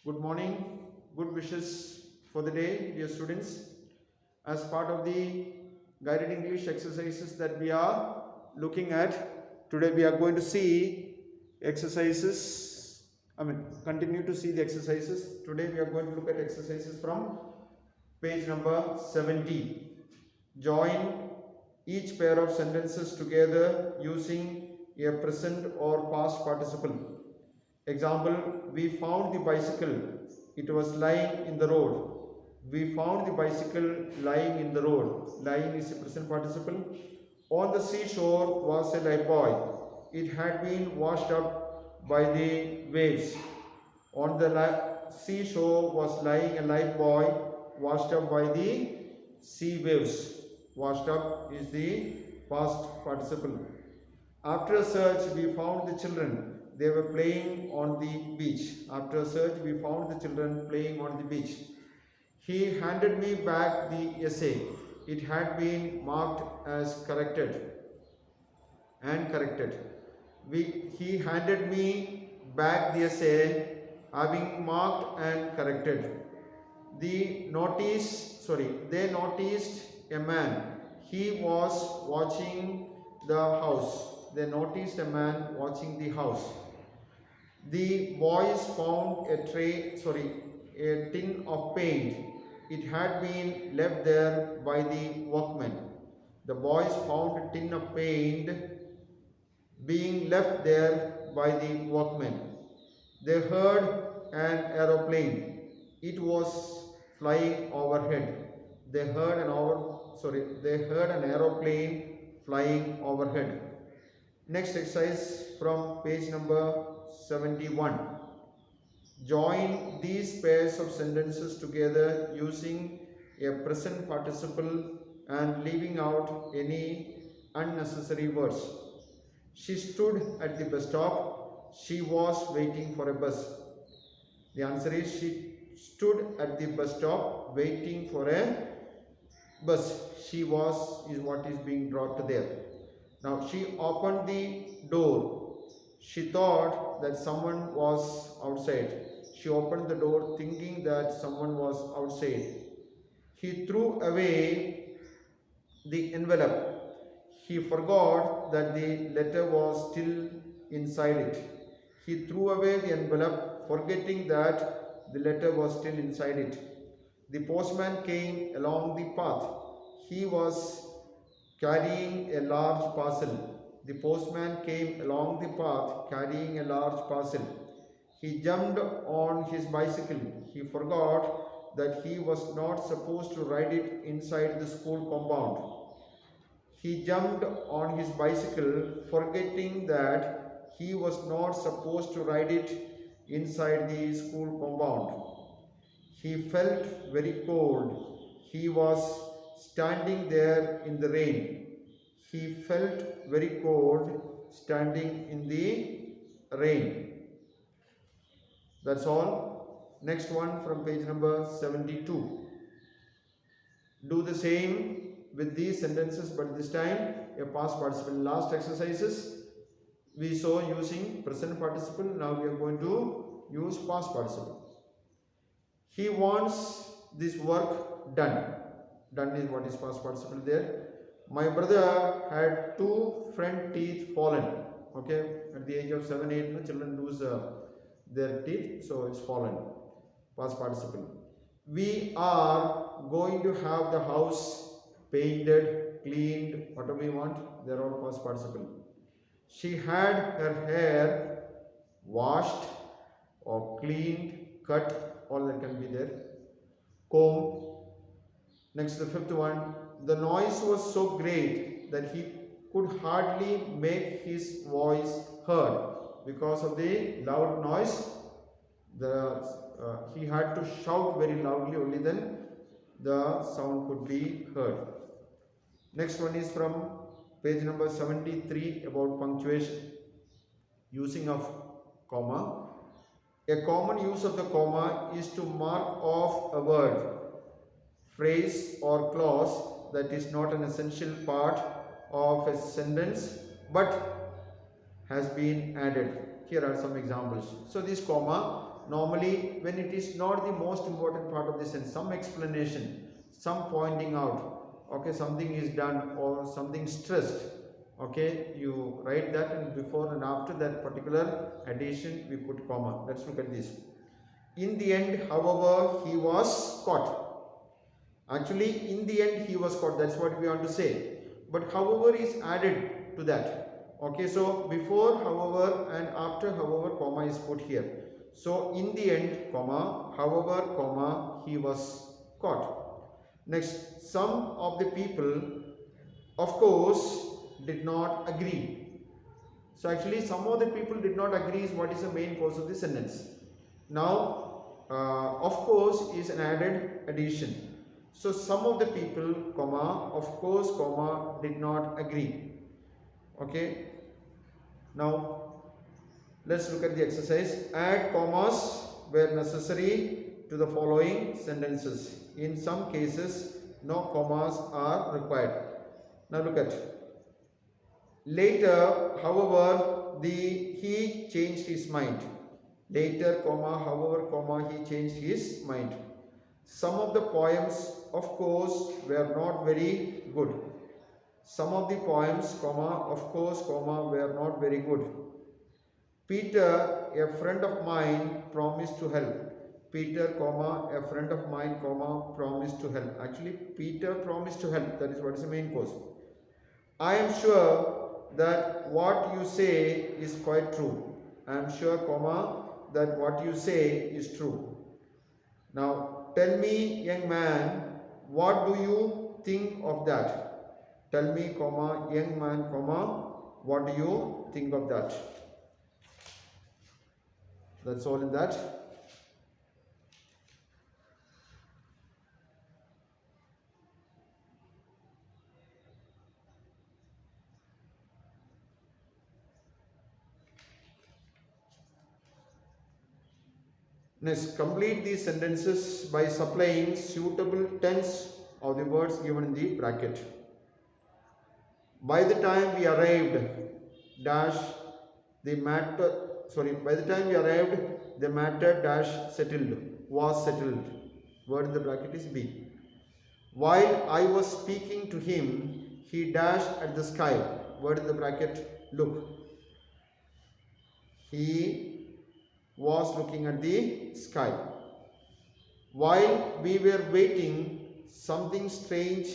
Good morning, good wishes for the day, dear students. As part of the guided English exercises that we are looking at, today we are going to see exercises. Continue to see the exercises. Today we are going to look at exercises from page number 70. Join each pair of sentences together using a present or past participle. Example, we found the bicycle. It was lying in the road. We found the bicycle lying in the road. Lying is a present participle. On the seashore was a lifebuoy. It had been washed up by the waves. On the seashore was lying a lifebuoy washed up by the sea waves. Washed up is the past participle. After a search, we found the children. They were playing on the beach. After a search, we found the children playing on the beach. He handed me back the essay. It had been marked as corrected and corrected. He handed me back the essay having marked and corrected. They noticed a man. He was watching the house. They noticed a man watching the house. The boys found a tin of paint. It had been left there by the workmen. The boys found a tin of paint being left there by the workmen. They heard an aeroplane. It was flying overhead. They heard an aeroplane flying overhead. Next exercise from page number 71. Join these pairs of sentences together using a present participle and leaving out any unnecessary words. She stood at the bus stop. She was waiting for a bus. The answer is she stood at the bus stop waiting for a bus. She was is what is being brought there. Now she opened the door. She thought that someone was outside. She opened the door thinking that someone was outside. He threw away the envelope. He forgot that the letter was still inside it. He threw away the envelope, forgetting that the letter was still inside it. The postman came along the path. He was carrying a large parcel. The postman came along the path carrying a large parcel. He jumped on his bicycle. He forgot that he was not supposed to ride it inside the school compound. He jumped on his bicycle, forgetting that he was not supposed to ride it inside the school compound. He felt very cold. He was standing there in the rain. He felt very cold standing in the rain. That's all. Next one from page number 72. Do the same with these sentences, but this time a past participle. Last exercises we saw using present participle. Now we are going to use past participle. He wants this work done. Done is what is past participle there. My brother had 2 front teeth fallen. Okay, at the age of 7, 8, children lose their teeth, so it's fallen. Past participle. We are going to have the house painted, cleaned, whatever we want. They're all past participle. She had her hair washed or cleaned, cut, all that can be there. Comb. Next, the 5th one. The noise was so great that he could hardly make his voice heard because of the loud noise. He had to shout very loudly, only then the sound could be heard. Next one is from page number 73 about punctuation. Using of comma. A common use of the comma is to mark off a word, phrase or clause that is not an essential part of a sentence but has been added. Here are some examples. So this comma normally when it is not the most important part of the sentence, some explanation, some pointing out, okay, something is done or something stressed, okay, you write that, and before and after that particular addition we put comma. Let's look at this. In the end, however, he was caught. Actually, in the end he was caught, that's what we want to say, but however is added to that. Okay, so before however and after however comma is put here. So in the end, comma, however, comma, he was caught. Next, some of the people, of course, did not agree. So actually some of the people did not agree is what is the main cause of the sentence. Now, of course is an added addition. So some of the people, comma, of course, comma, did not agree. Okay. Now let's look at the exercise. Add commas where necessary to the following sentences. In some cases, no commas are required. Now look at. Later, however, he changed his mind. Later, comma, however, comma, he changed his mind. Some of the poems, of course, were not very good. Some of the poems, comma, of course, comma, were not very good. Peter, a friend of mine, promised to help. Peter, comma, a friend of mine, comma, promised to help. Actually, Peter promised to help. That is what is the main cause. I am sure that what you say is quite true. I am sure, comma, that what you say is true. Now, tell me, young man, what do you think of that? Tell me, comma, young man, comma, what do you think of that? That's all in that. Next, complete these sentences by supplying suitable tense of the words given in the bracket. By the time we arrived, dash, the matter, by the time we arrived, the matter dash settled, was settled. Word in the bracket is B. While I was speaking to him, he dashed at the sky. Word in the bracket, look. He was looking at the sky. While we were waiting, something strange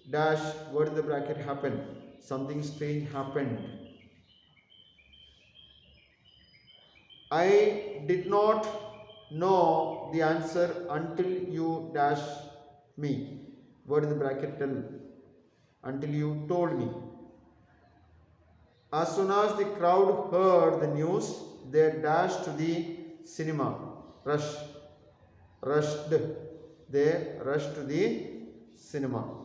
dash, word in the bracket, happened. Something strange happened. I did not know the answer until you dash me. Word in the bracket, tell. Until you told me. As soon as the crowd heard the news, they dashed to the cinema. Rushed. They rushed to the cinema.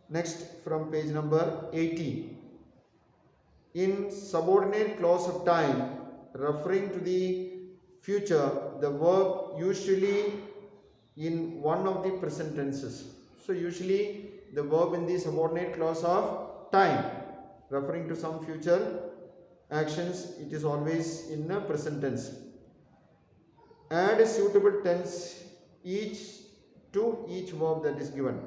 Next, from page number 18. In subordinate clause of time, referring to the future, the verb usually in one of the present tenses. So usually the verb in the subordinate clause of time, referring to some future actions, it is always in a present tense. Add a suitable tense to each verb that is given.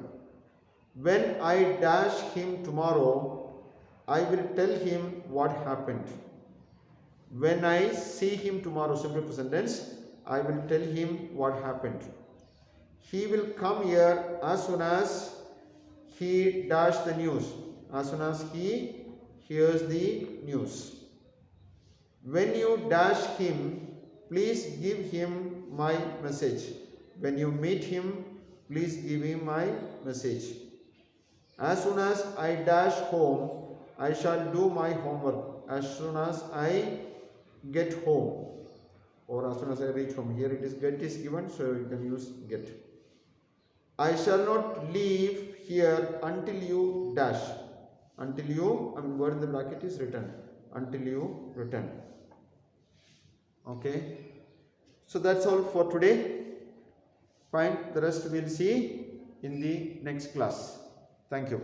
When I dash him tomorrow, I will tell him what happened. When I see him tomorrow, simple present tense, I will tell him what happened. He will come here as soon as he dash the news, as soon as he hears the news. When you dash him, please give him my message. When you meet him, please give him my message. As soon as I dash home, I shall do my homework. As soon as I get home, or as soon as I reach home. Here it is get is given, so you can use get. I shall not leave here until you dash. Until you, word in the bracket is written. Until you return. Okay. So that's all for today. Fine. The rest we'll see in the next class. Thank you.